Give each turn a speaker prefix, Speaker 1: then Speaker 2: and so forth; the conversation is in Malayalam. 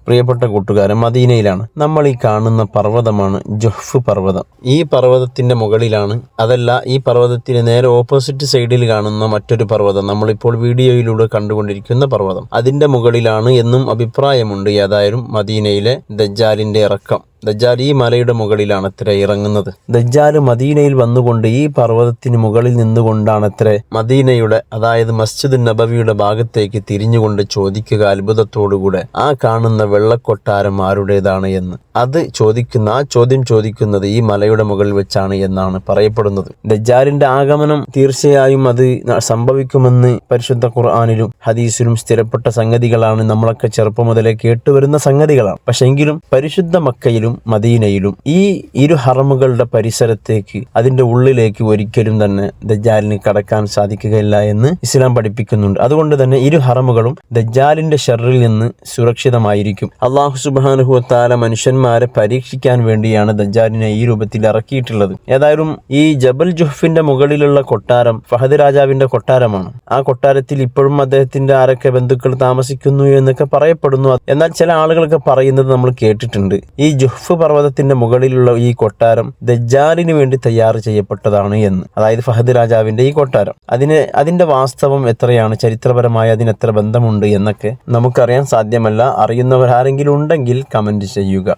Speaker 1: പ്രിയപ്പെട്ട കൂട്ടുകാരൻ, മദീനയിലാണ്. നമ്മൾ ഈ കാണുന്ന പർവ്വതമാണ് ജുഹ്ഫ് പർവ്വതം. ഈ പർവ്വതത്തിന്റെ മുകളിലാണ്, അതല്ല, ഈ പർവ്വതത്തിന് നേരെ ഓപ്പോസിറ്റ് സൈഡിൽ കാണുന്ന മറ്റൊരു പർവ്വതം, നമ്മളിപ്പോൾ വീഡിയോയിലൂടെ കണ്ടുകൊണ്ടിരിക്കുന്ന പർവ്വതം, അതിന്റെ മുകളിലാണ് എന്നും അഭിപ്രായമുണ്ട്. ഏതായാലും മദീനയിലെ ദജ്ജാലിന്റെ ഇറക്കം, ദജ്ജാൽ ഈ മലയുടെ മുകളിലാണത്രേ ഇറങ്ങുന്നത്. ദജ്ജാൽ മദീനയിൽ വന്നുകൊണ്ട് ഈ പർവ്വതത്തിന് മുകളിൽ നിന്നുകൊണ്ടാണത്രേ മദീനയുടെ, അതായത് മസ്ജിദ് നബവിയുടെ ഭാഗത്തേക്ക് തിരിഞ്ഞുകൊണ്ട് ചോദിക്കുക അത്ഭുതത്തോടുകൂടെ, ആ കാണുന്ന വെള്ളക്കൊട്ടാരം ആരുടേതാണ് എന്ന്. അത് ചോദിക്കുന്ന, ആ ചോദ്യം ചോദിക്കുന്നത് ഈ മലയുടെ മുകളിൽ വെച്ചാണ് എന്നാണ് പറയപ്പെടുന്നത്. ദജ്ജാലിന്റെ ആഗമനം തീർച്ചയായും അത് സംഭവിക്കുമെന്ന് പരിശുദ്ധ ഖുർആനിലും ഹദീസിലും സ്ഥിരപ്പെട്ട സംഗതികളാണ്. നമ്മളൊക്കെ ചെറുപ്പം മുതലേ കേട്ടുവരുന്ന സംഗതികളാണ്. പക്ഷെ എങ്കിലും പരിശുദ്ധ മക്കയിലും മദീനയിലും ഈ ഇരു ഹറമുകളുടെ പരിസരത്തേക്ക്, അതിന്റെ ഉള്ളിലേക്ക് ഒരിക്കലും തന്നെ ദജ്ജാലിന് കടക്കാൻ സാധിക്കുകയില്ല എന്ന് ഇസ്ലാം പഠിപ്പിക്കുന്നുണ്ട്. അതുകൊണ്ട് തന്നെ ഇരു ഹറമുകളും ദജ്ജാലിന്റെ ഷർറിൽ നിന്ന് സുരക്ഷിതമായിരിക്കും. അല്ലാഹു സുബ്ഹാനഹു വ തആല മനുഷ്യന്മാരെ പരീക്ഷിക്കാൻ വേണ്ടിയാണ് ദജ്ജാലിനെ ഈ രൂപത്തിൽ ഇറക്കിയിട്ടുള്ളത്. ഏതായാലും ഈ ജബൽ ജുഹ്ഫിന്റെ മുകളിലുള്ള കൊട്ടാരം ഫഹദ് രാജാവിന്റെ കൊട്ടാരമാണ്. ആ കൊട്ടാരത്തിൽ ഇപ്പോഴും അദ്ദേഹത്തിന്റെ ആരൊക്കെ ബന്ധുക്കൾ താമസിക്കുന്നു എന്നൊക്കെ പറയപ്പെടുന്നു. എന്നാൽ ചില ആളുകളൊക്കെ പറയുന്നത് നമ്മൾ കേട്ടിട്ടുണ്ട്, ഈ ജുഹ്ഫ് പർവ്വതത്തിന്റെ മുകളിലുള്ള ഈ കൊട്ടാരം ദജ്ജാലിന് വേണ്ടി തയ്യാർ ചെയ്യപ്പെട്ടതാണ് എന്ന്. അതായത് ഫഹദ് രാജാവിന്റെ ഈ കൊട്ടാരം, അതിന്റെ വാസ്തവം എത്രയാണ്, ചരിത്രപരമായി അതിന് എത്ര ബന്ധമുണ്ട് എന്നൊക്കെ നമുക്കറിയാൻ സാധ്യമല്ല. അറിയുന്നവരാരെങ്കിലും ഉണ്ടെങ്കിൽ കമന്റ് ചെയ്യുക.